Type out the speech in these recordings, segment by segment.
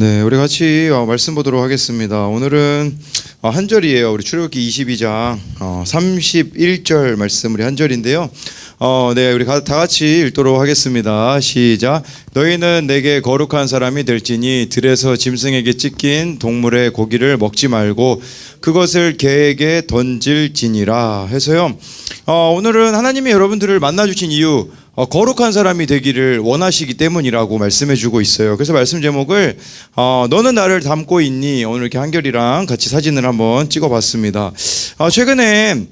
네, 우리 같이 말씀 보도록 하겠습니다. 오늘은 한 절이에요. 우리 출애굽기 22장 31절 말씀 우리 한 절인데요. 네, 우리 다 같이 읽도록 하겠습니다. 시작. 너희는 내게 거룩한 사람이 될지니 들에서 짐승에게 찢긴 동물의 고기를 먹지 말고 그것을 개에게 던질지니라 해서요. 오늘은 하나님이 여러분들을 만나주신 이유, 거룩한 사람이 되기를 원하시기 때문이라고 말씀해주고 있어요. 그래서 말씀 제목을 너는 나를 닮고 있니? 오늘 이렇게 한결이랑 같이 사진을 한번 찍어봤습니다. 최근에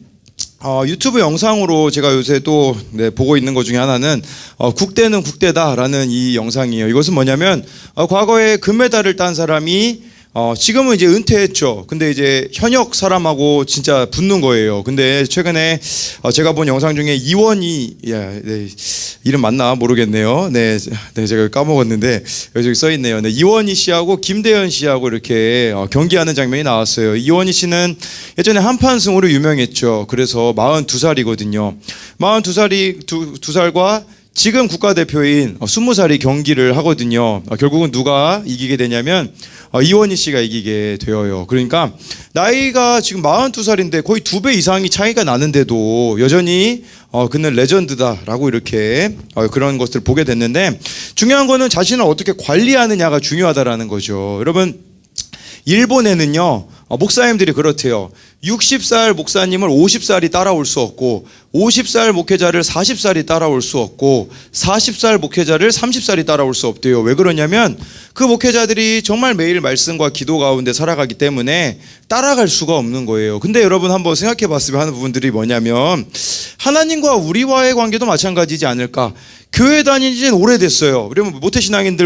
유튜브 영상으로 제가 요새 또 보고 있는 것 중에 하나는 국대는 국대다라는 이 영상이에요. 이것은 뭐냐면 과거에 금메달을 딴 사람이 지금은 이제 은퇴했죠. 근데 이제 현역 사람하고 진짜 붙는 거예요. 근데 최근에 제가 본 영상 중에 이원희, 이름 맞나 모르겠네요. 네, 제가 까먹었는데 여기 써 있네요. 네, 이원희 씨하고 김대현 씨하고 이렇게 경기하는 장면이 나왔어요. 이원희 씨는 예전에 한판승으로 유명했죠. 그래서 42살이거든요. 42살과 지금 국가대표인 20살이 경기를 하거든요. 결국은 누가 이기게 되냐면 이원희 씨가 이기게 되어요. 그러니까 나이가 지금 42살인데 거의 2배 이상이 차이가 나는데도 여전히 그는 레전드다라고 이렇게 그런 것들을 보게 됐는데, 중요한 거는 자신을 어떻게 관리하느냐가 중요하다라는 거죠. 여러분, 일본에는요 목사님들이 그렇대요. 60살 목사님을 50살이 따라올 수 없고 50살 목회자를 40살이 따라올 수 없고 40살 목회자를 30살이 따라올 수 없대요. 왜 그러냐면 그 목회자들이 정말 매일 말씀과 기도 가운데 살아가기 때문에 따라갈 수가 없는 거예요. 근데 여러분 한번 생각해 봤으면 하는 부분들이 뭐냐면, 하나님과 우리와의 관계도 마찬가지지 않을까. 교회 다닌 지는 오래됐어요. 그러면 모태신앙인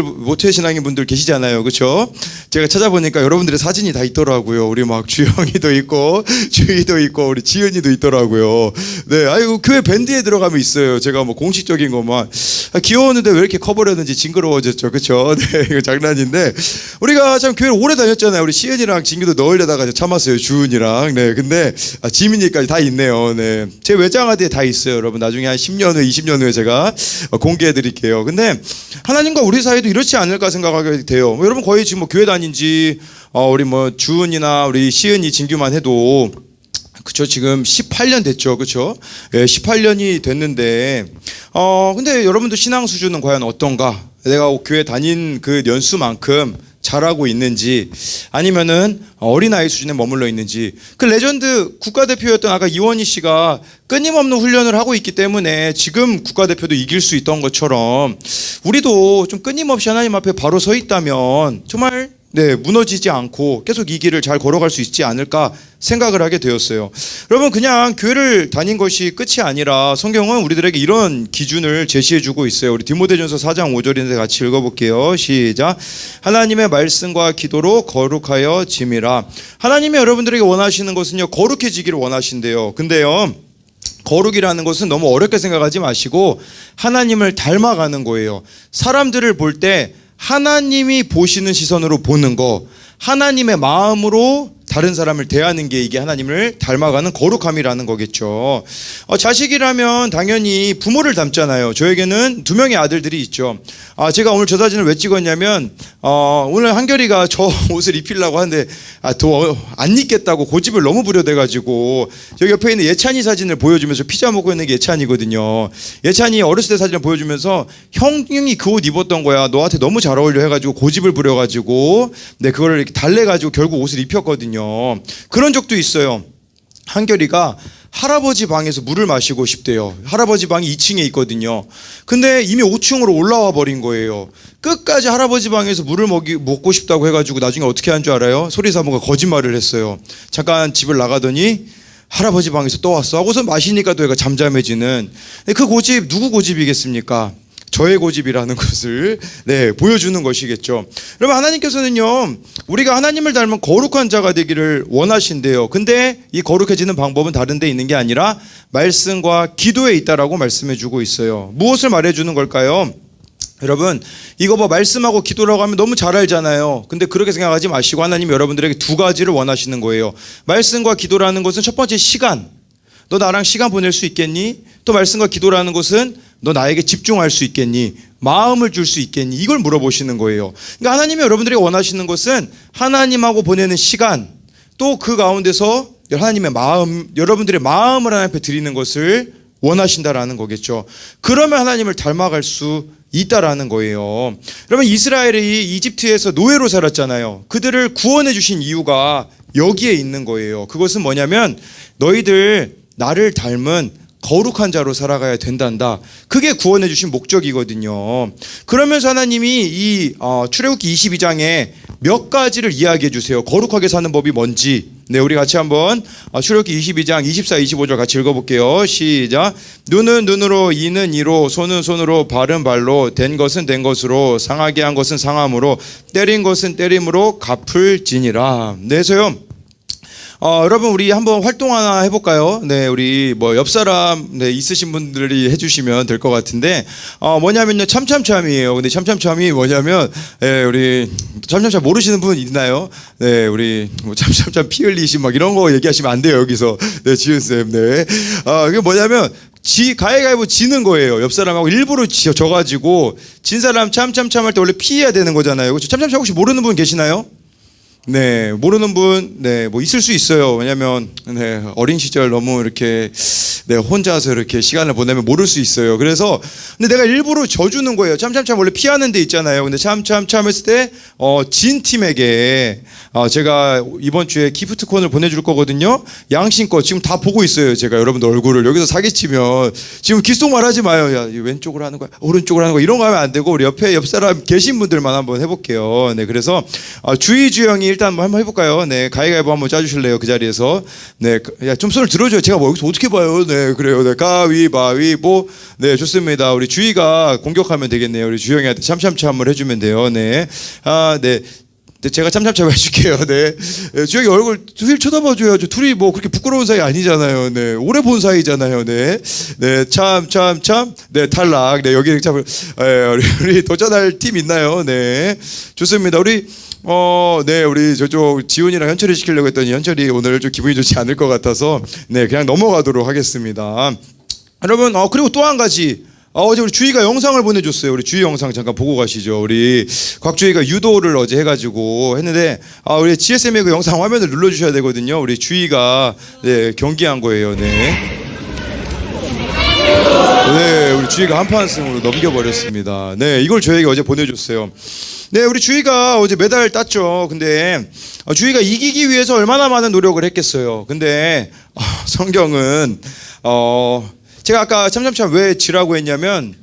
분들 계시잖아요. 그렇죠? 제가 찾아보니까 여러분들의 사진이 다 있더라고요. 우리 막 주영이도 있고 주희도 있고 우리 지은이도 있더라고요. 네, 아이고 교회 밴드에 들어가면 있어요. 제가 뭐 공식적인 것만 귀여웠는데 왜 이렇게 커버렸는지 징그러워졌죠. 그렇죠? 네, 이거 장난인데 우리가 참 교회를 오래 다녔잖아요. 우리 시은이랑 진규도 넣으려다가 참았어요. 주은이랑. 네, 근데 지민이까지 다 있네요. 네, 제 외장하드에 다 있어요. 여러분 나중에 한 10년 후에 20년 후에 제가 공개해 드릴게요. 근데 하나님과 우리 사이도 이렇지 않을까 생각하게 돼요. 여러분 거의 지금 뭐 교회 다닌 지 우리 뭐 주은이나 우리 시은이 진규만 해도 그쵸, 지금 18년 됐죠. 그쵸? 예, 18년이 됐는데 근데 여러분들 신앙 수준은 과연 어떤가? 내가 교회 다닌 그 연수만큼 잘하고 있는지, 아니면은 어린아이 수준에 머물러 있는지. 그 레전드 국가대표였던 아까 이원희 씨가 끊임없는 훈련을 하고 있기 때문에 지금 국가대표도 이길 수 있던 것처럼 우리도 좀 끊임없이 하나님 앞에 바로 서 있다면 정말 무너지지 않고 계속 이 길을 잘 걸어갈 수 있지 않을까 생각을 하게 되었어요. 여러분, 그냥 교회를 다닌 것이 끝이 아니라 성경은 우리들에게 이런 기준을 제시해주고 있어요. 우리 디모데전서 4장 5절인데 같이 읽어볼게요. 시작. 하나님의 말씀과 기도로 거룩하여 짐이라. 하나님이 여러분들에게 원하시는 것은요, 거룩해지기를 원하신대요. 근데요, 거룩이라는 것은 너무 어렵게 생각하지 마시고 하나님을 닮아가는 거예요. 사람들을 볼 때 하나님이 보시는 시선으로 보는 거, 하나님의 마음으로 다른 사람을 대하는 게 이게 하나님을 닮아가는 거룩함이라는 거겠죠. 자식이라면 당연히 부모를 닮잖아요. 저에게는 2명의 아들들이 있죠. 제가 오늘 저 사진을 왜 찍었냐면 오늘 한결이가 저 옷을 입히려고 하는데 더 안 입겠다고 고집을 너무 부려대가지고 저기 옆에 있는 예찬이 사진을 보여주면서, 피자 먹고 있는 게 예찬이거든요. 예찬이 어렸을 때 사진을 보여주면서 형이 그 옷 입었던 거야, 너한테 너무 잘 어울려 해가지고 고집을 부려가지고 그거를 이렇게 달래가지고 결국 옷을 입혔거든요. 그런 적도 있어요. 한결이가 할아버지 방에서 물을 마시고 싶대요. 할아버지 방이 2층에 있거든요. 근데 이미 5층으로 올라와 버린 거예요. 끝까지 할아버지 방에서 물을 먹고 싶다고 해가지고 나중에 어떻게 한 줄 알아요? 소리사모가 거짓말을 했어요. 잠깐 집을 나가더니 할아버지 방에서 또 왔어 하고서 마시니까 또 얘가 잠잠해지는. 그 고집 누구 고집이겠습니까? 저의 고집이라는 것을 보여주는 것이겠죠. 여러분, 하나님께서는요 우리가 하나님을 닮은 거룩한 자가 되기를 원하신대요. 근데 이 거룩해지는 방법은 다른 데 있는 게 아니라 말씀과 기도에 있다라고 말씀해 주고 있어요. 무엇을 말해 주는 걸까요? 여러분, 이거 말씀하고 기도라고 하면 너무 잘 알잖아요. 근데 그렇게 생각하지 마시고 하나님이 여러분들에게 2가지를 원하시는 거예요. 말씀과 기도라는 것은 첫 번째 시간, 너 나랑 시간 보낼 수 있겠니? 또 말씀과 기도라는 것은 너 나에게 집중할 수 있겠니? 마음을 줄 수 있겠니? 이걸 물어보시는 거예요. 그러니까 하나님이 여러분들에게 원하시는 것은 하나님하고 보내는 시간, 또 그 가운데서 하나님의 마음, 여러분들의 마음을 하나님 앞에 드리는 것을 원하신다라는 거겠죠. 그러면 하나님을 닮아갈 수 있다라는 거예요. 여러분, 이스라엘이 이집트에서 노예로 살았잖아요. 그들을 구원해 주신 이유가 여기에 있는 거예요. 그것은 뭐냐면 너희들 나를 닮은 거룩한 자로 살아가야 된단다. 그게 구원해 주신 목적이거든요. 그러면서 하나님이 이 출애굽기 22장에 몇 가지를 이야기해 주세요. 거룩하게 사는 법이 뭔지. 네, 우리 같이 한번 출애굽기 22장 24, 25절 같이 읽어볼게요. 시작. 눈은 눈으로, 이는 이로, 손은 손으로, 발은 발로, 된 것은 된 것으로, 상하게 한 것은 상함으로, 때린 것은 때림으로 갚을지니라. 네, 그래서요. 여러분, 우리 한번 활동 하나 해볼까요? 네, 우리 뭐 옆 사람 있으신 분들이 해주시면 될 것 같은데, 뭐냐면요, 참참참이에요. 근데 참참참이 뭐냐면, 우리 참참참 모르시는 분 있나요? 네, 우리 뭐 참참참 피 흘리시 막 이런 거 얘기하시면 안 돼요, 여기서. 네, 지은 쌤. 네, 이게 뭐냐면 가위가위보 지는 거예요. 옆 사람하고 일부러 져가지고 진 사람 참참참 할 때 원래 피해야 되는 거잖아요. 그렇죠? 참참참 혹시 모르는 분 계시나요? 네, 모르는 분, 네, 뭐 있을 수 있어요. 왜냐면, 네, 어린 시절 너무 이렇게, 네, 혼자서 이렇게 시간을 보내면 모를 수 있어요. 그래서, 근데 내가 일부러 져주는 거예요. 참참참 원래 피하는 데 있잖아요. 근데 참참참 했을 때, 진 팀에게, 제가 이번 주에 기프트콘을 보내줄 거거든요. 양심껏 지금 다 보고 있어요. 제가 여러분들 얼굴을. 여기서 사기치면, 지금 귓속말 하지 마요. 야, 왼쪽으로 하는 거야, 오른쪽으로 하는 거야. 이런 거 하면 안 되고, 우리 옆에 옆 사람 계신 분들만 한번 해볼게요. 네, 그래서, 주희주영이 일단 한번 해볼까요? 네, 가위가위보 한번 짜주실래요? 그 자리에서. 네, 야, 좀 손을 들어줘요. 제가 뭐 여기서 어떻게 봐요? 네, 그래요. 네, 가위바위보. 네, 좋습니다. 우리 주희가 공격하면 되겠네요. 우리 주영이한테 참참참을 해주면 돼요. 네, 네. 제가 참참참 해줄게요. 네. 주영이 얼굴 둘이 쳐다봐줘요. 둘이 뭐 그렇게 부끄러운 사이 아니잖아요. 네. 오래 본 사이잖아요. 네. 네. 참. 네. 탈락. 네. 여기 참, 우리 도전할 팀 있나요? 네. 좋습니다. 우리, 네. 우리 저쪽 지훈이랑 현철이 시키려고 했더니 현철이 오늘 좀 기분이 좋지 않을 것 같아서 네. 그냥 넘어가도록 하겠습니다. 여러분, 그리고 또 한 가지. 어제 우리 주희가 영상을 보내줬어요. 우리 주희 영상 잠깐 보고 가시죠. 우리 곽주희가 유도를 어제 해가지고 했는데, 우리 GSM의 그 영상 화면을 눌러주셔야 되거든요. 우리 주희가 네, 경기한 거예요. 네. 네, 우리 주희가 한판 승으로 넘겨버렸습니다. 네, 이걸 저에게 어제 보내줬어요. 네, 우리 주희가 어제 메달 땄죠. 근데 주희가 이기기 위해서 얼마나 많은 노력을 했겠어요. 근데 성경은 제가 아까 참참참 왜 지라고 했냐면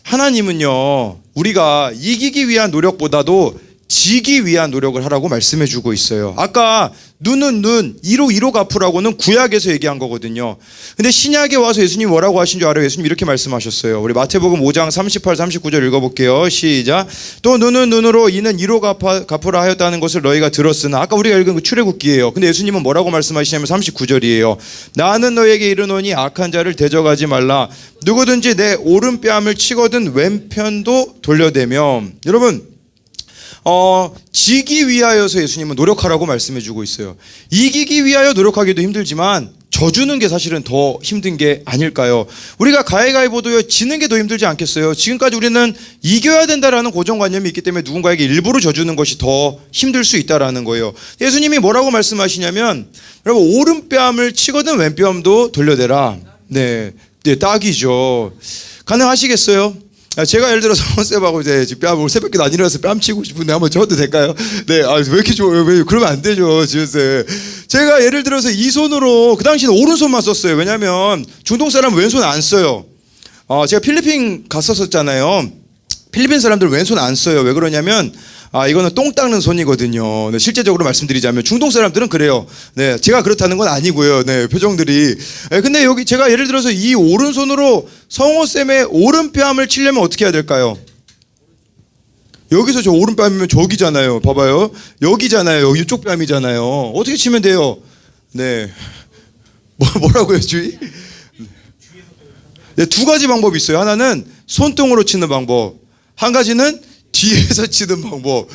하나님은요 우리가 이기기 위한 노력보다도 지기 위한 노력을 하라고 말씀해 주고 있어요. 아까 눈은 눈, 이로 이로 갚으라고는 구약에서 얘기한 거거든요. 근데 신약에 와서 예수님이 뭐라고 하신 줄 알아요? 예수님 이렇게 말씀하셨어요. 우리 마태복음 5장 38, 39절 읽어볼게요. 시작. 또 눈은 눈으로, 이는 이로 갚으라 하였다는 것을 너희가 들었으나, 아까 우리가 읽은 그 출애굽기예요. 근데 예수님은 뭐라고 말씀하시냐면 39절이에요. 나는 너에게 이르노니 악한 자를 대적하지 말라. 누구든지 내 오른뺨을 치거든 왼편도 돌려대며. 여러분, 지기 위하여서 예수님은 노력하라고 말씀해 주고 있어요. 이기기 위하여 노력하기도 힘들지만 져주는 게 사실은 더 힘든 게 아닐까요? 우리가 가위가위보도요 지는 게 더 힘들지 않겠어요? 지금까지 우리는 이겨야 된다라는 고정관념이 있기 때문에 누군가에게 일부러 져주는 것이 더 힘들 수 있다라는 거예요. 예수님이 뭐라고 말씀하시냐면, 여러분, 오른뺨을 치거든 왼뺨도 돌려대라. 네, 네, 딱이죠. 가능하시겠어요? 제가 예를 들어서 쌤하고 이제 뺨 새벽에 안 일어나서 뺨 치고 싶은데 한번 저도 될까요? 네, 왜 이렇게 좋아요? 왜 그러면 안 되죠, 지은 쌤. 제가 예를 들어서 이 손으로 그 당시는 오른손만 썼어요. 왜냐하면 중동 사람은 왼손 안 써요. 제가 필리핀 갔었잖아요. 필리핀 사람들 왼손 안 써요. 왜 그러냐면 이거는 똥 닦는 손이거든요. 네, 실제적으로 말씀드리자면 중동 사람들은 그래요. 네, 제가 그렇다는 건 아니고요. 네, 표정들이. 네, 근데 여기 제가 예를 들어서 이 오른손으로 성호 쌤의 오른뺨을 치려면 어떻게 해야 될까요? 여기서 저 오른뺨이면 저기잖아요. 봐봐요. 여기잖아요. 이쪽 뺨이잖아요. 어떻게 치면 돼요? 네. 뭐라고요, 주희? 네, 두 가지 방법이 있어요. 하나는 손등으로 치는 방법. 한 가지는 뒤에서 치는 방법.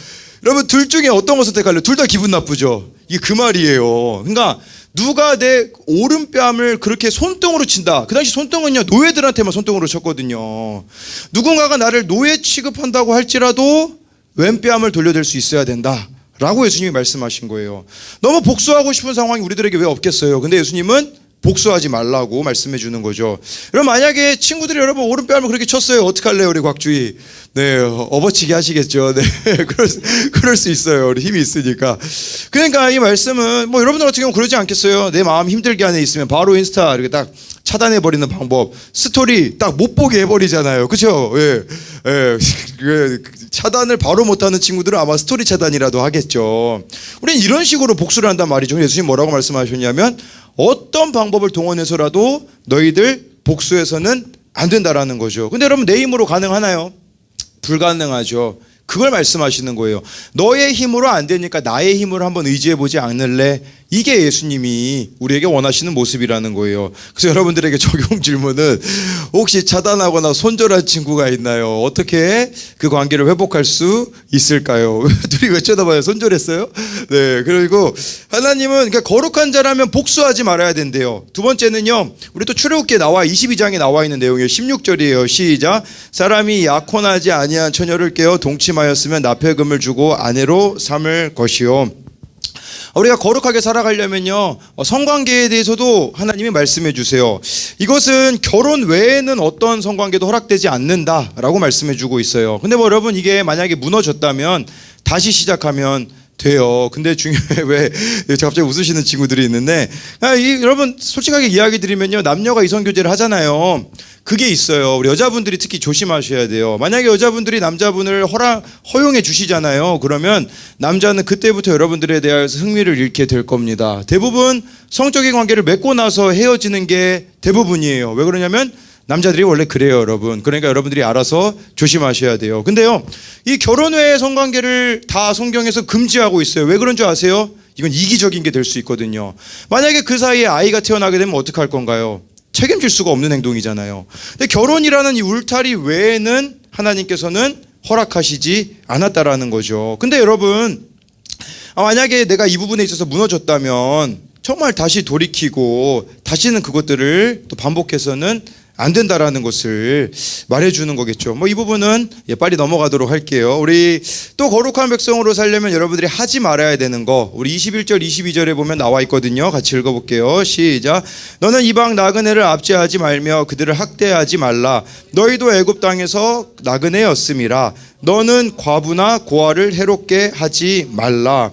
여러분, 둘 중에 어떤 거 선택할래요? 둘 다 기분 나쁘죠? 이게 그 말이에요. 그러니까 누가 내 오른뺨을 그렇게 손등으로 친다. 그 당시 손등은요, 노예들한테만 손등으로 쳤거든요. 누군가가 나를 노예 취급한다고 할지라도 왼뺨을 돌려댈 수 있어야 된다 라고 예수님이 말씀하신 거예요. 너무 복수하고 싶은 상황이 우리들에게 왜 없겠어요? 근데 예수님은 복수하지 말라고 말씀해 주는 거죠. 여러분, 만약에 친구들이 여러분 오른뺨을 그렇게 쳤어요. 어떡할래요, 우리 곽주희? 네, 업어치기 하시겠죠. 네, 그럴 수 있어요. 우리 힘이 있으니까. 그러니까 이 말씀은 뭐 여러분들 같은 경우 그러지 않겠어요? 내 마음 힘들게 안에 있으면 바로 인스타 이렇게 딱 차단해 버리는 방법, 스토리 딱 못 보게 해버리잖아요. 그렇죠? 예, 예. 차단을 바로 못하는 친구들은 아마 스토리 차단이라도 하겠죠. 우리는 이런 식으로 복수를 한단 말이죠. 예수님 뭐라고 말씀하셨냐면 어떤 방법을 동원해서라도 너희들 복수해서는 안 된다라는 거죠. 근데 여러분, 내 힘으로 가능하나요? 불가능하죠. 그걸 말씀하시는 거예요. 너의 힘으로 안 되니까 나의 힘으로 한번 의지해보지 않을래? 이게 예수님이 우리에게 원하시는 모습이라는 거예요. 그래서 여러분들에게 적용 질문은, 혹시 차단하거나 손절한 친구가 있나요? 어떻게 그 관계를 회복할 수 있을까요? 둘이 왜 쳐다봐요? 손절했어요? 네. 그리고 하나님은 그러니까 거룩한 자라면 복수하지 말아야 된대요. 두 번째는요, 우리 또 출애굽기에 22장에 나와 있는 내용이에요. 16절이에요. 시작. 사람이 약혼하지 아니한 처녀를 깨어 동침하였으면 납폐금을 주고 아내로 삼을 것이요. 우리가 거룩하게 살아가려면요, 성관계에 대해서도 하나님이 말씀해 주세요. 이것은 결혼 외에는 어떤 성관계도 허락되지 않는다라고 말씀해 주고 있어요. 근데 뭐 여러분, 이게 만약에 무너졌다면 다시 시작하면 돼요. 근데 중요해. 왜 갑자기 웃으시는 친구들이 있는데, 여러분 솔직하게 이야기 드리면요, 남녀가 이성교제를 하잖아요. 그게 있어요. 우리 여자분들이 특히 조심하셔야 돼요. 만약에 여자분들이 남자분을 허용해 주시잖아요. 그러면 남자는 그때부터 여러분들에 대해서 흥미를 잃게 될 겁니다. 대부분 성적인 관계를 맺고 나서 헤어지는 게 대부분이에요. 왜 그러냐면 남자들이 원래 그래요, 여러분. 그러니까 여러분들이 알아서 조심하셔야 돼요. 근데요, 이 결혼 외의 성관계를 다 성경에서 금지하고 있어요. 왜 그런 줄 아세요? 이건 이기적인 게 될 수 있거든요. 만약에 그 사이에 아이가 태어나게 되면 어떡할 건가요? 책임질 수가 없는 행동이잖아요. 근데 결혼이라는 이 울타리 외에는 하나님께서는 허락하시지 않았다라는 거죠. 근데 여러분, 만약에 내가 이 부분에 있어서 무너졌다면 정말 다시 돌이키고 다시는 그것들을 또 반복해서는 안 된다라는 것을 말해주는 거겠죠. 뭐 이 부분은 빨리 넘어가도록 할게요. 우리 또 거룩한 백성으로 살려면 여러분들이 하지 말아야 되는 거, 우리 21절 22절에 보면 나와 있거든요. 같이 읽어볼게요. 시작. 너는 이방 나그네를 압제하지 말며 그들을 학대하지 말라. 너희도 애굽 땅에서 나그네였음이라. 너는 과부나 고아를 해롭게 하지 말라.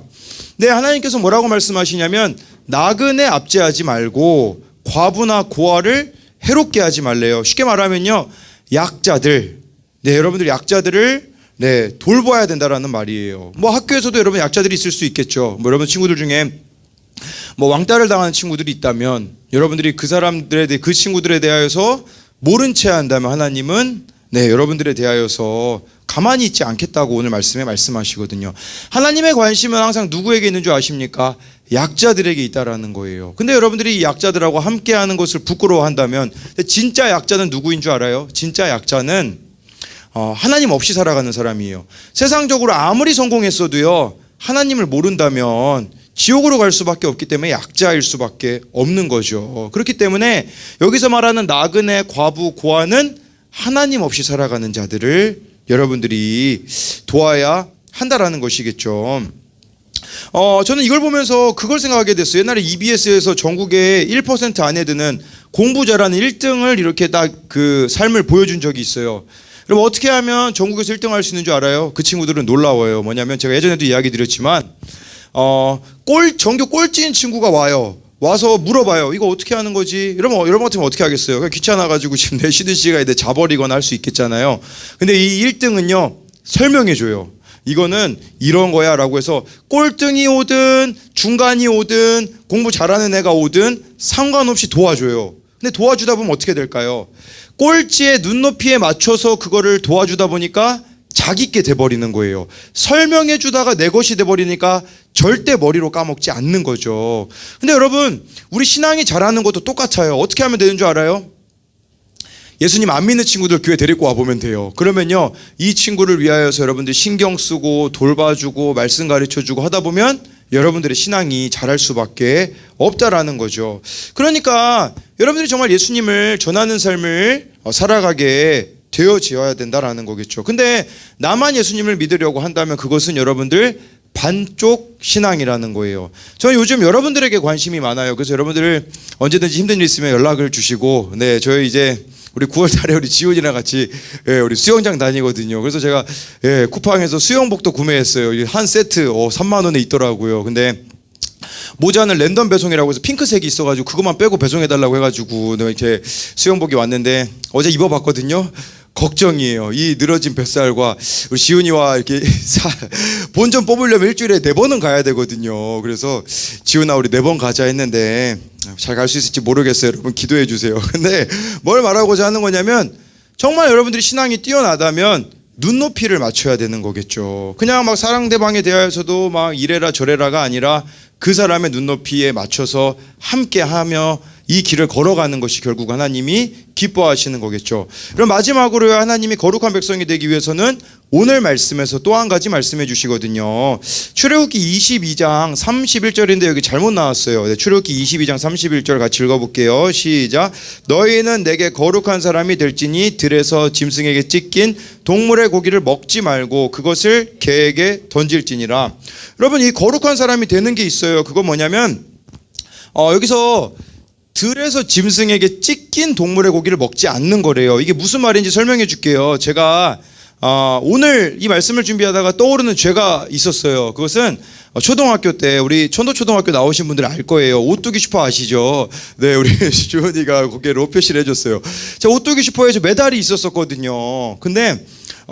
네, 하나님께서 뭐라고 말씀하시냐면 나그네 압제하지 말고 과부나 고아를 해롭게 하지 말래요. 쉽게 말하면요, 약자들, 네, 여러분들 약자들을 돌봐야 된다라는 말이에요. 뭐 학교에서도 여러분 약자들이 있을 수 있겠죠. 뭐 여러분 친구들 중에 뭐 왕따를 당하는 친구들이 있다면 여러분들이 그 사람들에 대해, 그 친구들에 대하여서 모른 채 한다면 하나님은 여러분들에 대하여서 가만히 있지 않겠다고 오늘 말씀에 말씀하시거든요. 하나님의 관심은 항상 누구에게 있는 줄 아십니까? 약자들에게 있다라는 거예요. 근데 여러분들이 이 약자들하고 함께하는 것을 부끄러워한다면, 진짜 약자는 누구인 줄 알아요? 진짜 약자는 하나님 없이 살아가는 사람이에요. 세상적으로 아무리 성공했어도요, 하나님을 모른다면 지옥으로 갈 수밖에 없기 때문에 약자일 수밖에 없는 거죠. 그렇기 때문에 여기서 말하는 나그네, 과부, 고아는 하나님 없이 살아가는 자들을 여러분들이 도와야 한다라는 것이겠죠. 저는 이걸 보면서 그걸 생각하게 됐어요. 옛날에 EBS에서 전국에 1% 안에 드는 공부 잘하는 1등을 이렇게 딱 그 삶을 보여준 적이 있어요. 그럼 어떻게 하면 전국에서 1등 할 수 있는 줄 알아요? 그 친구들은 놀라워요. 뭐냐면 제가 예전에도 이야기 드렸지만 전교 꼴찌인 친구가 와서 물어봐요. 이거 어떻게 하는 거지? 여러분 같으면 어떻게 하겠어요? 귀찮아가지고 지금 내 쉬는 시간에 자버리거나 할 수 있겠잖아요. 근데 이 1등은요, 설명해줘요. 이거는 이런 거야 라고 해서 꼴등이 오든 중간이 오든 공부 잘하는 애가 오든 상관없이 도와줘요. 근데 도와주다 보면 어떻게 될까요? 꼴찌의 눈높이에 맞춰서 그거를 도와주다 보니까 자기께 돼버리는 거예요. 설명해 주다가 내 것이 돼버리니까 절대 머리로 까먹지 않는 거죠. 근데 여러분, 우리 신앙이 잘하는 것도 똑같아요. 어떻게 하면 되는 줄 알아요? 예수님 안 믿는 친구들 교회 데리고 와보면 돼요. 그러면요, 이 친구를 위하여서 여러분들 신경 쓰고 돌봐주고 말씀 가르쳐주고 하다 보면 여러분들의 신앙이 자랄 수밖에 없다라는 거죠. 그러니까 여러분들이 정말 예수님을 전하는 삶을 살아가게 되어지어야 된다라는 거겠죠. 근데 나만 예수님을 믿으려고 한다면 그것은 여러분들 반쪽 신앙이라는 거예요. 저는 요즘 여러분들에게 관심이 많아요. 그래서 여러분들 언제든지 힘든 일 있으면 연락을 주시고, 네, 저희 이제 우리 9월 달에 우리 지훈이랑 같이 우리 수영장 다니거든요. 그래서 제가 쿠팡에서 수영복도 구매했어요. 한 세트 3만 원에 있더라고요. 근데 모자는 랜덤 배송이라고 해서 핑크색이 있어가지고 그것만 빼고 배송해달라고 해가지고 이렇게 수영복이 왔는데 어제 입어봤거든요. 걱정이에요. 이 늘어진 뱃살과 우리 지훈이와 이렇게 본전 뽑으려면 일주일에 4번은 가야 되거든요. 그래서 지훈아 우리 4번 가자 했는데 잘 갈 수 있을지 모르겠어요. 여러분 기도해 주세요. 근데 뭘 말하고자 하는 거냐면 정말 여러분들이 신앙이 뛰어나다면 눈높이를 맞춰야 되는 거겠죠. 그냥 막 상대방에 대하여서도 막 이래라 저래라가 아니라 그 사람의 눈높이에 맞춰서 함께하며 이 길을 걸어가는 것이 결국 하나님이 기뻐하시는 거겠죠. 그럼 마지막으로 하나님이 거룩한 백성이 되기 위해서는 오늘 말씀에서 또 한 가지 말씀해 주시거든요. 출애굽기 22장 31절인데 여기 잘못 나왔어요. 네, 출애굽기 22장 31절 같이 읽어볼게요. 시작. 너희는 내게 거룩한 사람이 될지니 들에서 짐승에게 찢긴 동물의 고기를 먹지 말고 그것을 개에게 던질지니라. 여러분 이 거룩한 사람이 되는 게 있어요. 그건 뭐냐면 여기서 들에서 짐승에게 찢긴 동물의 고기를 먹지 않는 거래요. 이게 무슨 말인지 설명해 줄게요. 제가 오늘 이 말씀을 준비하다가 떠오르는 죄가 있었어요. 그것은 초등학교 때 우리 천도초등학교 나오신 분들 알 거예요. 오뚜기 슈퍼 아시죠? 네, 우리 주원이가 거기에 로 표시를 해줬어요. 제가 오뚜기 슈퍼에서 메달이 있었거든요. 근데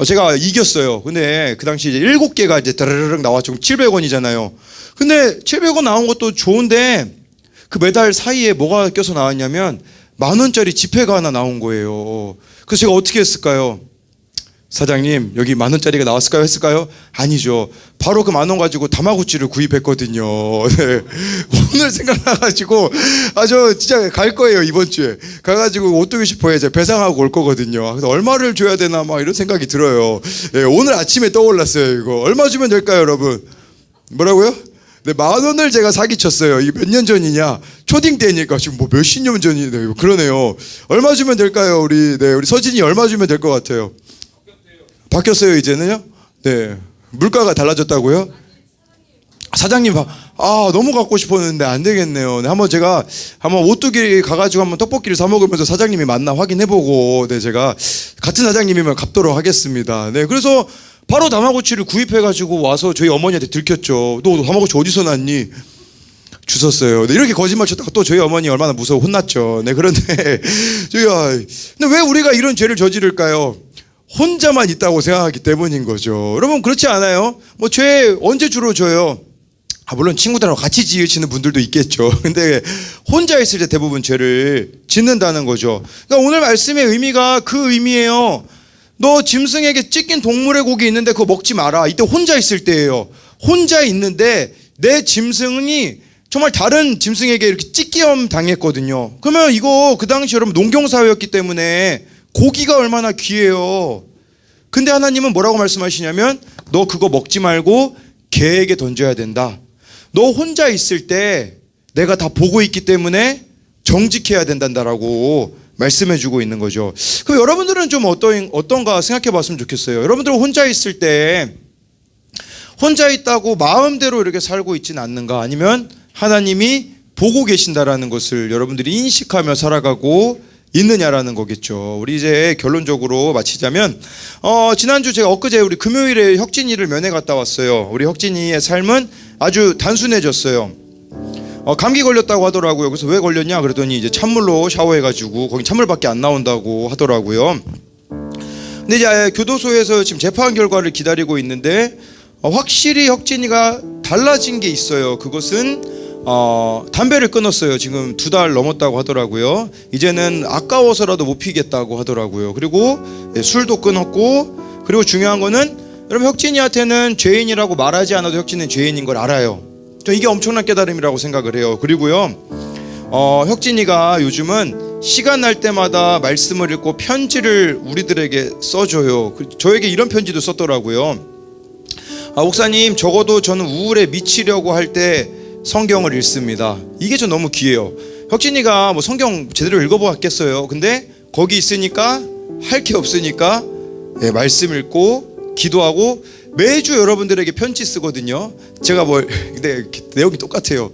제가 이겼어요. 근데 그 당시 이제 7개가 이제 다르르륵 나왔죠. 700원이잖아요. 근데 700원 나온 것도 좋은데 그 메달 사이에 뭐가 껴서 나왔냐면 10,000원짜리 지폐가 하나 나온 거예요. 그래서 제가 어떻게 했을까요? 사장님 여기 10,000원짜리가 나왔을까요? 했을까요? 아니죠. 바로 그 10,000원 가지고 다마고치를 구입했거든요. 네. 오늘 생각나가지고 저 진짜 갈 거예요. 이번 주에 가가지고 오뚜기 슈퍼에 이제 배상하고 올 거거든요. 그래서 얼마를 줘야 되나 막 이런 생각이 들어요. 네, 오늘 아침에 떠올랐어요. 이거 얼마 주면 될까요 여러분? 뭐라고요? 네, 10,000원을 제가 사기쳤어요. 이게 몇 년 전이냐? 초딩 때니까 지금 뭐 몇십 년 전이네요. 그러네요. 얼마 주면 될까요? 우리 서진이 얼마 주면 될 것 같아요? 바뀌었어요 이제는요? 네, 물가가 달라졌다고요? 사장님 너무 갖고 싶었는데 안 되겠네요. 네, 제가 한번 오뚜기 가가지고 한번 떡볶이를 사 먹으면서 사장님이 맞나 확인해보고 네, 제가 같은 사장님이면 갚도록 하겠습니다. 네, 그래서 바로 다마고치를 구입해가지고 와서 저희 어머니한테 들켰죠. 너 다마고치 어디서 났니? 주웠어요. 네, 이렇게 거짓말 쳤다가 또 저희 어머니 얼마나 무서워 혼났죠. 네, 그런데 근데 왜 우리가 이런 죄를 저지를까요? 혼자만 있다고 생각하기 때문인 거죠. 여러분 그렇지 않아요? 뭐 죄 언제 주로 져요? 물론 친구들하고 같이 지으시는 분들도 있겠죠. 근데 혼자 있을 때 대부분 죄를 짓는다는 거죠. 그러니까 오늘 말씀의 의미가 그 의미예요. 너 짐승에게 찢긴 동물의 고기 있는데 그거 먹지 마라. 이때 혼자 있을 때예요. 혼자 있는데 내 짐승이 정말 다른 짐승에게 이렇게 찢기염 당했거든요. 그러면 이거 그 당시 여러분 농경사회였기 때문에 고기가 얼마나 귀해요. 근데 하나님은 뭐라고 말씀하시냐면 너 그거 먹지 말고 개에게 던져야 된다. 너 혼자 있을 때 내가 다 보고 있기 때문에 정직해야 된다라고 말씀해주고 있는 거죠. 그럼 여러분들은 좀 어떤가 생각해봤으면 좋겠어요. 여러분들은 혼자 있을 때 혼자 있다고 마음대로 이렇게 살고 있지는 않는가? 아니면 하나님이 보고 계신다라는 것을 여러분들이 인식하며 살아가고 있느냐라는 거겠죠. 우리 이제 결론적으로 마치자면 지난주 제가 엊그제 우리 금요일에 혁진이를 면회 갔다 왔어요. 우리 혁진이의 삶은 아주 단순해졌어요. 감기 걸렸다고 하더라고요. 그래서 왜 걸렸냐 그랬더니 이제 찬물로 샤워해가지고 거기 찬물밖에 안 나온다고 하더라고요. 근데 이제 교도소에서 지금 재판 결과를 기다리고 있는데 확실히 혁진이가 달라진 게 있어요. 그것은 담배를 끊었어요. 지금 2달 넘었다고 하더라고요. 이제는 아까워서라도 못 피겠다고 하더라고요. 그리고 술도 끊었고, 그리고 중요한 거는 여러분 혁진이한테는 죄인이라고 말하지 않아도 혁진은 죄인인 걸 알아요. 저 이게 엄청난 깨달음이라고 생각을 해요. 그리고요 혁진이가 요즘은 시간 날 때마다 말씀을 읽고 편지를 우리들에게 써줘요. 저에게 이런 편지도 썼더라고요. 목사님, 적어도 저는 우울에 미치려고 할 때 성경을 읽습니다. 이게 저 너무 귀해요. 혁진이가 뭐 성경 제대로 읽어보았겠어요. 근데 거기 있으니까 할 게 없으니까 말씀 읽고 기도하고 매주 여러분들에게 편지 쓰거든요. 제가 근데 내용이 똑같아요.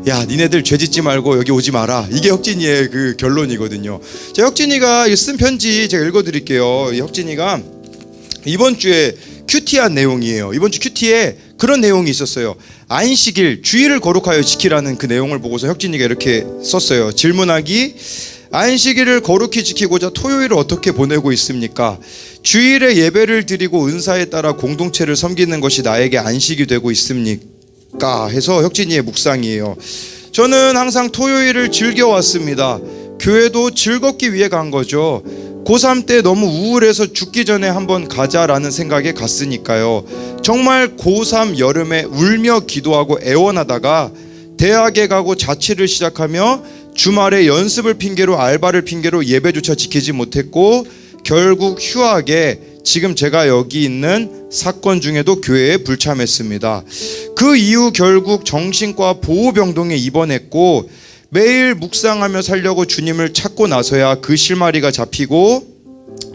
야, 니네들 죄 짓지 말고 여기 오지 마라. 이게 혁진이의 그 결론이거든요. 자, 혁진이가 쓴 편지 제가 읽어드릴게요. 혁진이가 이번 주에 큐티한 내용이에요. 이번 주 큐티에 그런 내용이 있었어요. 안식일, 주일을 거룩하여 지키라는 그 내용을 보고서 혁진이가 이렇게 썼어요. 질문하기: 안식일을 거룩히 지키고자 토요일을 어떻게 보내고 있습니까? 주일에 예배를 드리고 은사에 따라 공동체를 섬기는 것이 나에게 안식이 되고 있습니까? 해서 혁진이의 묵상이에요. 저는 항상 토요일을 즐겨왔습니다. 교회도 즐겁기 위해 간 거죠. 고3 때 너무 우울해서 죽기 전에 한번 가자라는 생각에 갔으니까요. 정말 고3 여름에 울며 기도하고 애원하다가 대학에 가고 자취를 시작하며 주말에 연습을 핑계로 알바를 핑계로 예배조차 지키지 못했고 결국 휴학에 지금 제가 여기 있는 사건 중에도 교회에 불참했습니다. 그 이후 결국 정신과 보호병동에 입원했고 매일 묵상하며 살려고 주님을 찾고 나서야 그 실마리가 잡히고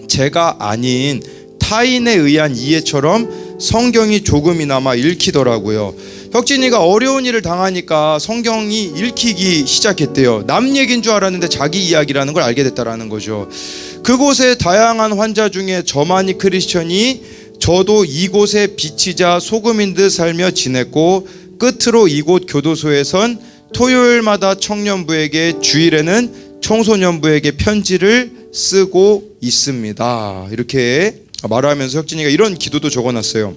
제가 아닌 타인에 의한 이해처럼 성경이 조금이나마 읽히더라고요. 혁진이가 어려운 일을 당하니까 성경이 읽히기 시작했대요. 남 얘기인 줄 알았는데 자기 이야기라는 걸 알게 됐다라는 거죠. 그곳에 다양한 환자 중에 저만이 크리스천이 저도 이곳에 빛이자 소금인 듯 살며 지냈고 끝으로 이곳 교도소에선 토요일마다 청년부에게 주일에는 청소년부에게 편지를 쓰고 있습니다. 이렇게 말하면서 혁진이가 이런 기도도 적어놨어요.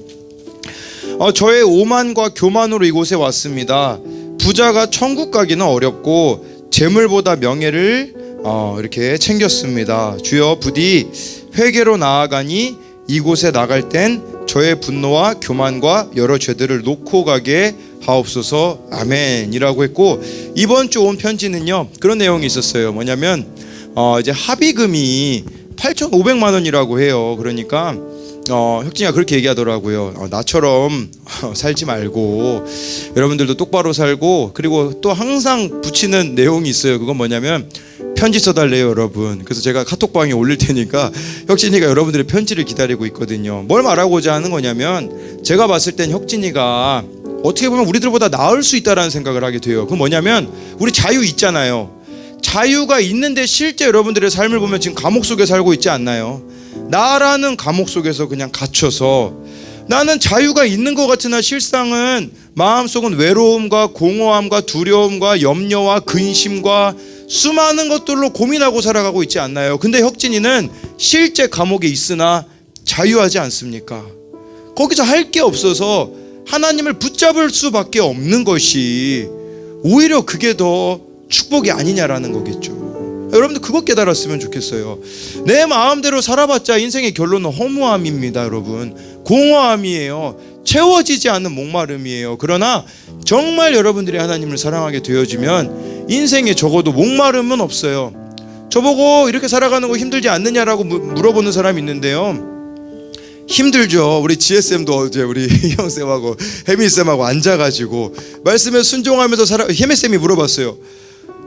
저의 오만과 교만으로 이곳에 왔습니다. 부자가 천국 가기는 어렵고 재물보다 명예를 이렇게 챙겼습니다. 주여 부디 회개로 나아가니 이곳에 나갈 땐 저의 분노와 교만과 여러 죄들을 놓고 가게 하옵소서. 아멘이라고 했고, 이번 주 온 편지는요 그런 내용이 있었어요. 뭐냐면 이제 합의금이 8,500만 원이라고 해요. 그러니까 혁진이가 그렇게 얘기하더라고요. 나처럼 살지 말고 여러분들도 똑바로 살고, 그리고 또 항상 붙이는 내용이 있어요. 그건 뭐냐면 편지 써달래요 여러분. 그래서 제가 카톡방에 올릴 테니까 혁진이가 여러분들의 편지를 기다리고 있거든요. 뭘 말하고자 하는 거냐면, 제가 봤을 땐 혁진이가 어떻게 보면 우리들보다 나을 수 있다라는 생각을 하게 돼요. 그건 뭐냐면, 우리 자유 있잖아요. 자유가 있는데 실제 여러분들의 삶을 보면 지금 감옥 속에 살고 있지 않나요? 나라는 감옥 속에서 그냥 갇혀서 나는 자유가 있는 것 같으나 실상은 마음속은 외로움과 공허함과 두려움과 염려와 근심과 수많은 것들로 고민하고 살아가고 있지 않나요? 근데 혁진이는 실제 감옥에 있으나 자유하지 않습니까? 거기서 할 게 없어서 하나님을 붙잡을 수밖에 없는 것이 오히려 그게 더 축복이 아니냐라는 거겠죠. 여러분들 그것 깨달았으면 좋겠어요. 내 마음대로 살아봤자 인생의 결론은 허무함입니다. 여러분, 공허함이에요. 채워지지 않는 목마름이에요. 그러나 정말 여러분들이 하나님을 사랑하게 되어지면 인생에 적어도 목마름은 없어요. 저보고 이렇게 살아가는 거 힘들지 않느냐라고 물어보는 사람이 있는데요, 힘들죠. 우리 지혜쌤도 어제 우리 희영쌤하고 혜미쌤하고 앉아가지고 말씀에 순종하면서 혜미쌤이 물어봤어요.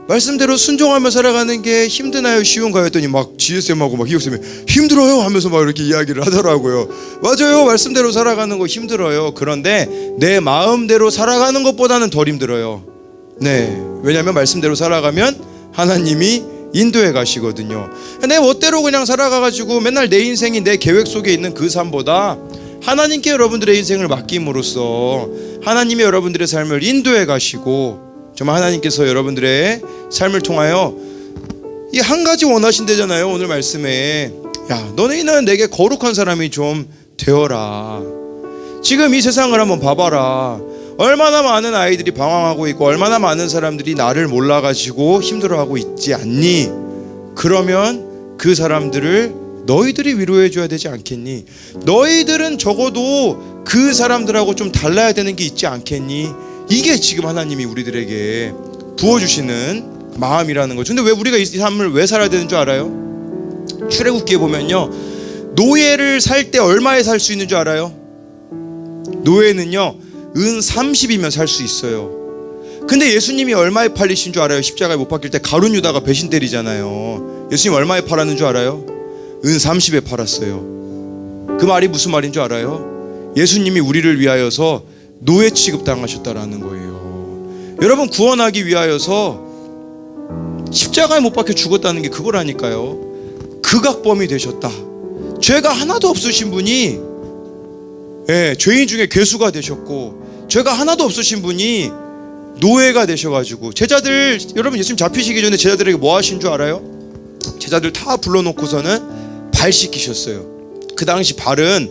말씀대로 순종하며 살아가는 게 힘드나요? 쉬운가요? 했더니 막 지혜쌤하고 막 희영쌤이 힘들어요 하면서 막 이렇게 이야기를 하더라고요. 맞아요. 말씀대로 살아가는 거 힘들어요. 그런데 내 마음대로 살아가는 것보다는 덜 힘들어요. 네, 왜냐하면 말씀대로 살아가면 하나님이 인도해 가시거든요. 내 멋대로 그냥 살아가가지고 맨날 내 인생이 내 계획 속에 있는 그 삶보다 하나님께 여러분들의 인생을 맡김으로써 하나님이 여러분들의 삶을 인도해 가시고, 정말 하나님께서 여러분들의 삶을 통하여 이 한 가지 원하신대잖아요. 오늘 말씀에, 야, 너네는 내게 거룩한 사람이 좀 되어라. 지금 이 세상을 한번 봐봐라. 얼마나 많은 아이들이 방황하고 있고 얼마나 많은 사람들이 나를 몰라가지고 힘들어하고 있지 않니? 그러면 그 사람들을 너희들이 위로해 줘야 되지 않겠니? 너희들은 적어도 그 사람들하고 좀 달라야 되는 게 있지 않겠니? 이게 지금 하나님이 우리들에게 부어주시는 마음이라는 거죠. 근데 왜 우리가 이 삶을 왜 살아야 되는 줄 알아요? 출애굽기에 보면요, 노예를 살 때 얼마에 살 수 있는 줄 알아요? 노예는요 은 30이면 살 수 있어요. 근데 예수님이 얼마에 팔리신 줄 알아요? 십자가에 못 박힐 때 가룟 유다가 배신 때리잖아요. 예수님 얼마에 팔았는 줄 알아요? 은 30에 팔았어요. 그 말이 무슨 말인 줄 알아요? 예수님이 우리를 위하여서 노예 취급당하셨다라는 거예요. 여러분, 구원하기 위하여서 십자가에 못 박혀 죽었다는 게 그거라니까요. 극악범이 되셨다. 죄가 하나도 없으신 분이 죄인 중에 괴수가 되셨고, 죄가 하나도 없으신 분이 노예가 되셔가지고, 제자들, 여러분 예수님 잡히시기 전에 제자들에게 뭐 하신 줄 알아요? 제자들 다 불러놓고서는 발 씻기셨어요. 그 당시 발은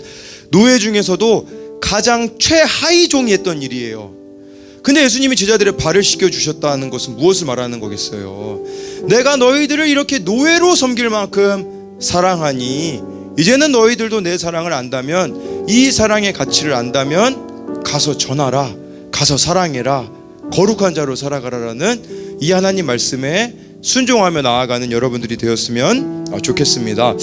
노예 중에서도 가장 최하위 종이 했던 일이에요. 근데 예수님이 제자들의 발을 씻겨주셨다는 것은 무엇을 말하는 거겠어요? 내가 너희들을 이렇게 노예로 섬길 만큼 사랑하니 이제는 너희들도 내 사랑을 안다면, 이 사랑의 가치를 안다면 가서 전하라, 가서 사랑해라, 거룩한 자로 살아가라라는 이 하나님 말씀에 순종하며 나아가는 여러분들이 되었으면 좋겠습니다.